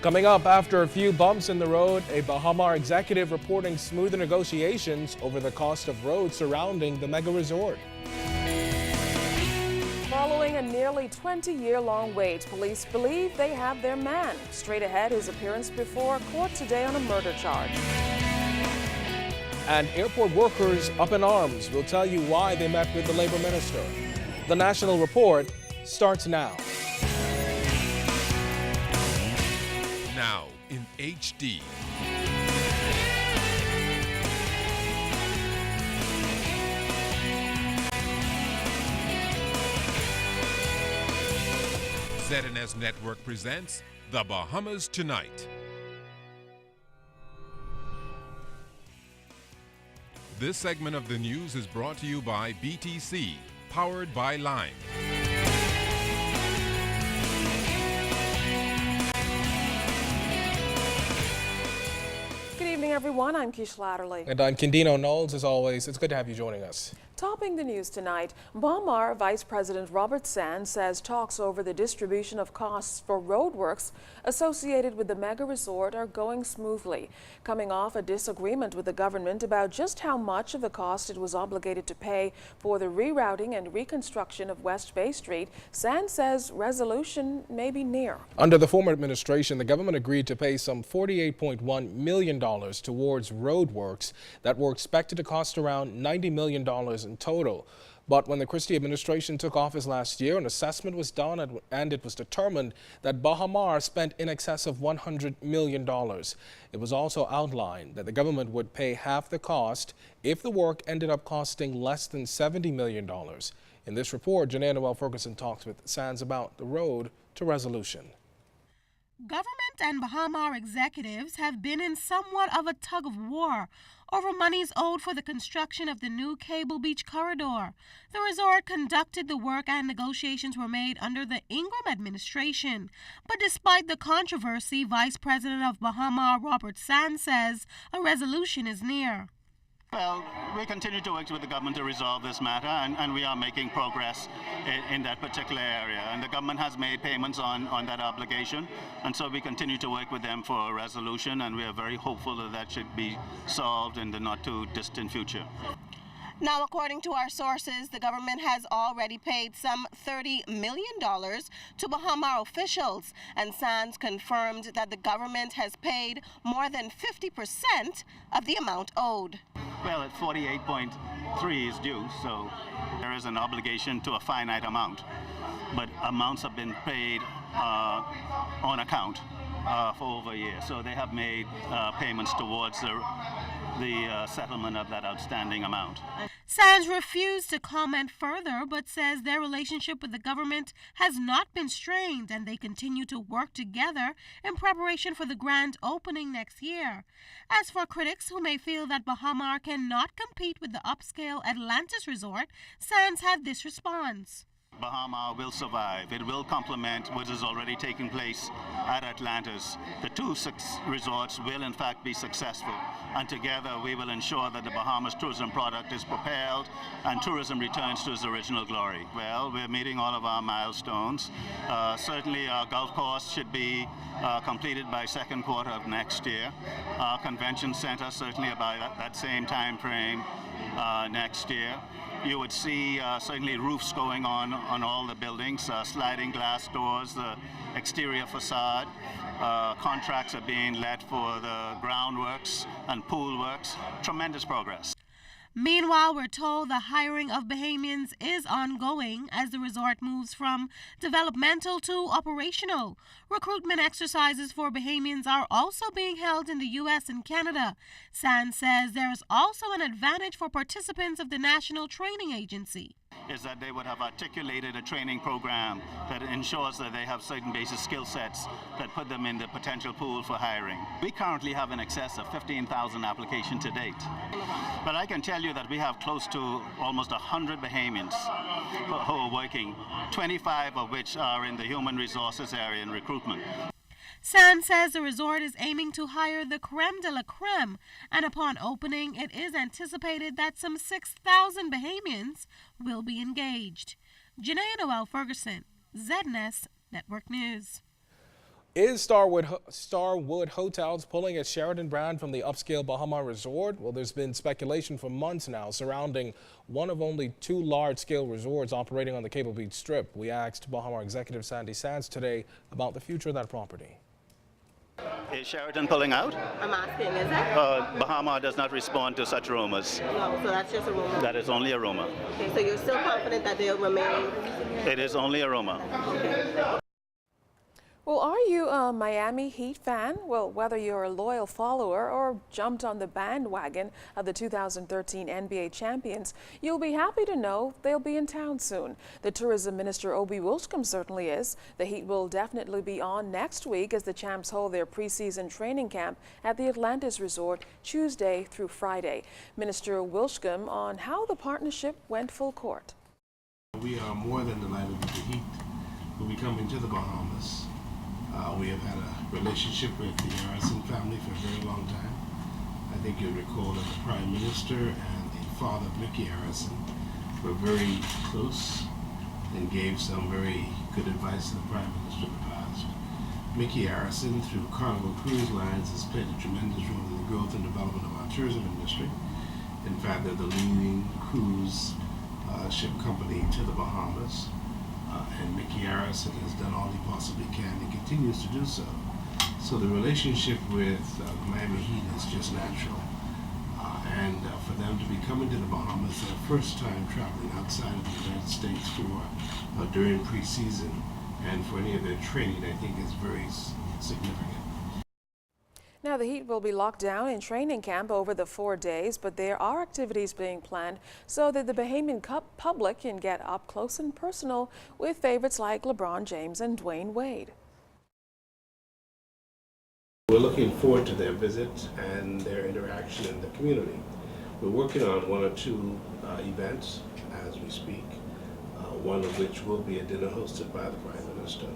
Coming up, after a few bumps in the road, a Bahamar executive reporting smoother negotiations over the cost of roads surrounding the mega resort. Following a nearly 20-year-long wait, police believe they have their man. Straight ahead, his appearance before court today on a murder charge. And airport workers up in arms. We'll tell you why they met with the labor minister. The National Report starts now. Now in HD. ZNS Network presents The Bahamas Tonight. This segment of the news is brought to you by BTC, powered by Lime. Good evening, everyone. I'm Keish Latterly. And I'm Kendino Knowles. As always, it's good to have you joining us. Topping the news tonight, Bahamar Vice President Robert Sands says talks over the distribution of costs for roadworks associated with the mega resort are going smoothly. Coming off a disagreement with the government about just how much of the cost it was obligated to pay for the rerouting and reconstruction of West Bay Street, Sands says resolution may be near. Under the former administration, the government agreed to pay some $48.1 million towards roadworks that were expected to cost around $90 million in total. But when the Christie administration took office last year, an assessment was done and it was determined that Bahamar spent in excess of $100 million. It was also outlined that the government would pay half the cost if the work ended up costing less than $70 million. In this report, Janae Noel Ferguson talks with Sands about the road to resolution. Government and Bahamar executives have been in somewhat of a tug of war over monies owed for the construction of the new Cable Beach corridor. The resort conducted the work and negotiations were made under the Ingram administration. But despite the controversy, Vice President of Bahamar Robert Sands says a resolution is near. Well, we continue to work with the government to resolve this matter, and we are making progress in that particular area. And the government has made payments on that obligation, and so we continue to work with them for a resolution, and we are very hopeful that that should be solved in the not-too-distant future. Now, according to our sources, the government has already paid some $30 million to Bahamar officials, and Sands confirmed that the government has paid more than 50% of the amount owed. Well, at 48.3 is due, so there is an obligation to a finite amount, but amounts have been paid on account for over a year, so they have made payments towards the settlement of that outstanding amount. Sands refused to comment further, but says their relationship with the government has not been strained and they continue to work together in preparation for the grand opening next year. As for critics who may feel that Bahamar cannot compete with the upscale Atlantis resort, Sands had this response. Bahamar will survive. It will complement what is already taking place at Atlantis. The two resorts will in fact be successful, and together we will ensure that the Bahamas tourism product is propelled and tourism returns to its original glory. Well, we're meeting all of our milestones. Certainly our golf course should be completed by second quarter of next year. Our convention center certainly by that same time frame next year. You would see certainly roofs going on all the buildings, sliding glass doors, the exterior facade. Contracts are being let for the groundworks and pool works. Tremendous progress. Meanwhile, we're told the hiring of Bahamians is ongoing as the resort moves from developmental to operational. Recruitment exercises for Bahamians are also being held in the U.S. and Canada. Sands says there is also an advantage for participants of the National Training Agency. Is that they would have articulated a training program that ensures that they have certain basic skill sets that put them in the potential pool for hiring. We currently have in excess of 15,000 applications to date. But I can tell you that we have close to almost 100 Bahamians who are working, 25 of which are in the human resources area and recruitment. Sands says the resort is aiming to hire the creme de la creme, and upon opening, it is anticipated that some 6,000 Bahamians will be engaged. Janae Noel Ferguson, ZNS Network News. Is Starwood Hotels pulling its Sheraton brand from the upscale Bahama Resort? Well, there's been speculation for months now surrounding one of only two large-scale resorts operating on the Cable Beach Strip. We asked Bahama executive Sandy Sands today about the future of that property. Is Sheraton pulling out? I'm asking, is it? Bahama does not respond to such rumors. No, so that's just a rumor. That is only a rumor. Okay, so you're still confident that they'll remain? It is only a rumor. Okay. Well, are you a Miami Heat fan? Well, whether you're a loyal follower or jumped on the bandwagon of the 2013 NBA champions, you'll be happy to know they'll be in town soon. The tourism minister, Obi Wilshcombe, certainly is. The Heat will definitely be on next week as the champs hold their preseason training camp at the Atlantis Resort Tuesday through Friday. Minister Wilshcombe on how the partnership went full court. We are more than delighted that the Heat will be coming to the Bahamas. We have had a relationship with the Harrison family for a very long time. I think you'll recall that the Prime Minister and the father of Mickey Harrison were very close and gave some very good advice to the Prime Minister in the past. Mickey Harrison, through Carnival Cruise Lines, has played a tremendous role in the growth and development of our tourism industry. In fact, they're the leading cruise ship company to the Bahamas. And Mickey Harrison has done all he possibly can and continues to do so. So the relationship with the Miami Heat is just natural. And for them to be coming to the Bahamas, their first time traveling outside of the United States for during preseason and for any of their training, I think is very significant. Now, the Heat will be locked down in training camp over the 4 days, but there are activities being planned so that the Bahamian public can get up close and personal with favorites like LeBron James and Dwayne Wade. We're looking forward to their visit and their interaction in the community. We're working on one or two events as we speak, one of which will be a dinner hosted by the Prime Minister.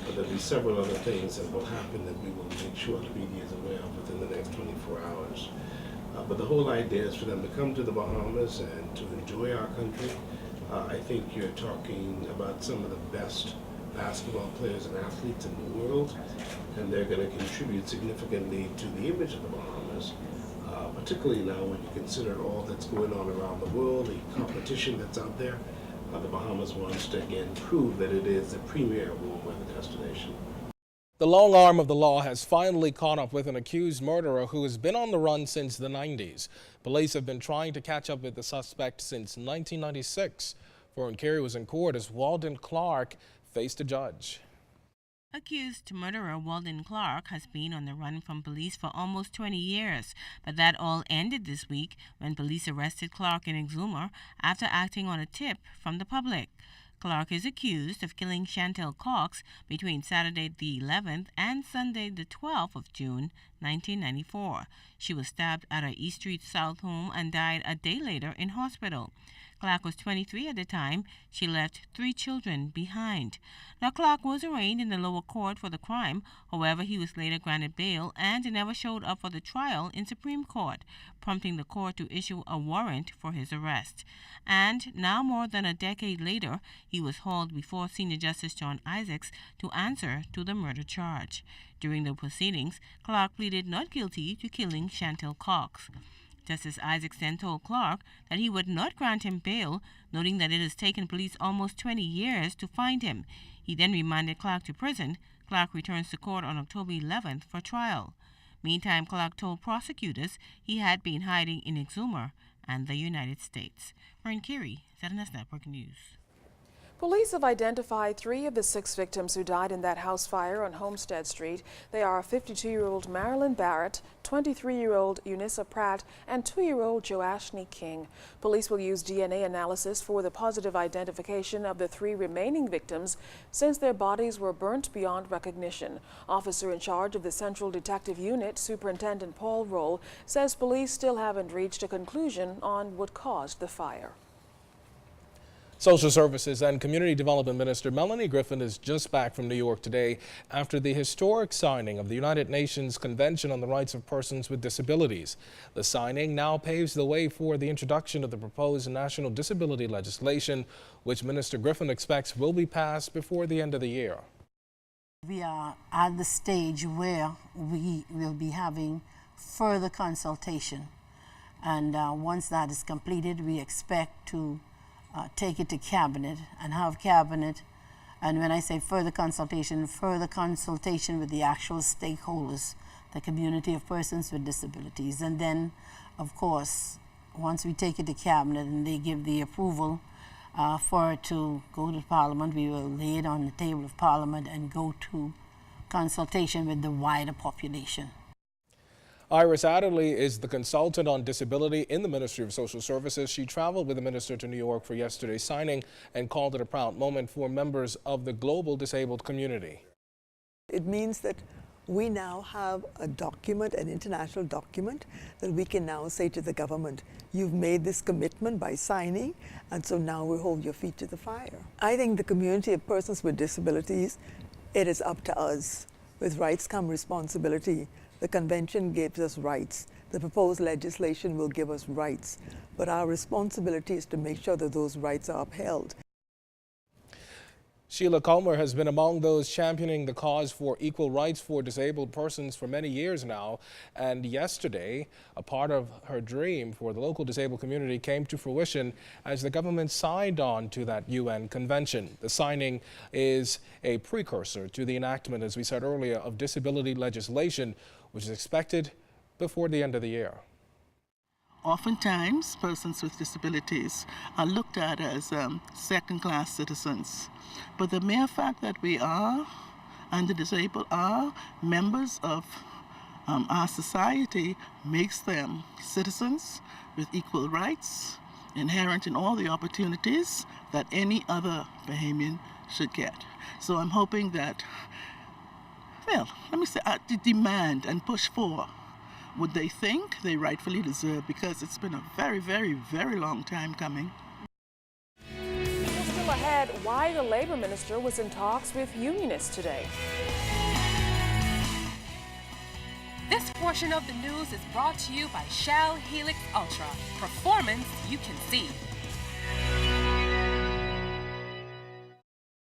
But there'll be several other things that will happen that we will make sure the media is aware of within the next 24 hours. But the whole idea is for them to come to the Bahamas and to enjoy our country. I think you're talking about some of the best basketball players and athletes in the world, and they're going to contribute significantly to the image of the Bahamas, particularly now when you consider all that's going on around the world, the competition that's out there. The Bahamas wants to again prove that it is the premier warm weather destination. The long arm of the law has finally caught up with an accused murderer who has been on the run since the 90s. Police have been trying to catch up with the suspect since 1996. Foreign Carey was in court as Walden Clark faced a judge. Accused murderer Walden Clark has been on the run from police for almost 20 years, but that all ended this week when police arrested Clark in Exuma after acting on a tip from the public. Clark is accused of killing Chantel Cox between Saturday the 11th and Sunday the 12th of June, 1994. She was stabbed at her East Street South home and died a day later in hospital. Clark was 23 at the time. She left 3 children behind. Now, Clark was arraigned in the lower court for the crime. However, he was later granted bail and never showed up for the trial in Supreme Court, prompting the court to issue a warrant for his arrest. And now, more than a decade later, he was hauled before Senior Justice John Isaacs to answer to the murder charge. During the proceedings, Clark pleaded not guilty to killing Chantel Cox. Justice Isaacs then told Clark that he would not grant him bail, noting that it has taken police almost 20 years to find him. He then remanded Clark to prison. Clark returns to court on October 11th for trial. Meantime, Clark told prosecutors he had been hiding in Exuma and the United States. Foreign Carey, ZNS Network News. Police have identified 3 of the 6 victims who died in that house fire on Homestead Street. They are 52-year-old Marilyn Barrett, 23-year-old Eunice Pratt, and 2-year-old Joashni King. Police will use DNA analysis for the positive identification of the 3 remaining victims since their bodies were burnt beyond recognition. Officer in charge of the Central Detective Unit, Superintendent Paul Roll, says police still haven't reached a conclusion on what caused the fire. Social Services and Community Development Minister Melanie Griffin is just back from New York today after the historic signing of the United Nations Convention on the Rights of Persons with Disabilities. The signing now paves the way for the introduction of the proposed national disability legislation, which Minister Griffin expects will be passed before the end of the year. We are at the stage where we will be having further consultation, and once that is completed, we expect to take it to cabinet and have cabinet, and when I say further consultation with the actual stakeholders, the community of persons with disabilities, and then of course once we take it to cabinet and they give the approval for it to go to Parliament, we will lay it on the table of Parliament and go to consultation with the wider population. Iris Adderley is the consultant on disability in the Ministry of Social Services. She traveled with the minister to New York for yesterday's signing and called it a proud moment for members of the global disabled community. It means that we now have a document, an international document, that we can now say to the government, you've made this commitment by signing, and so now we hold your feet to the fire. I think the community of persons with disabilities, it is up to us. With rights come responsibility. The convention gives us rights. The proposed legislation will give us rights. But our responsibility is to make sure that those rights are upheld. Sheila Culmer has been among those championing the cause for equal rights for disabled persons for many years now. And yesterday, a part of her dream for the local disabled community came to fruition as the government signed on to that UN convention. The signing is a precursor to the enactment, as we said earlier, of disability legislation, which is expected before the end of the year. Oftentimes, persons with disabilities are looked at as second-class citizens. But the mere fact that we are, and the disabled are, members of our society makes them citizens with equal rights, inherent in all the opportunities that any other Bahamian should get. So I'm hoping that, well, let me say, to demand and push for what they think they rightfully deserve, because it's been a very, very, very long time coming. Still ahead, why the Labor Minister was in talks with unionists today. This portion of the news is brought to you by Shell Helix Ultra. Performance you can see.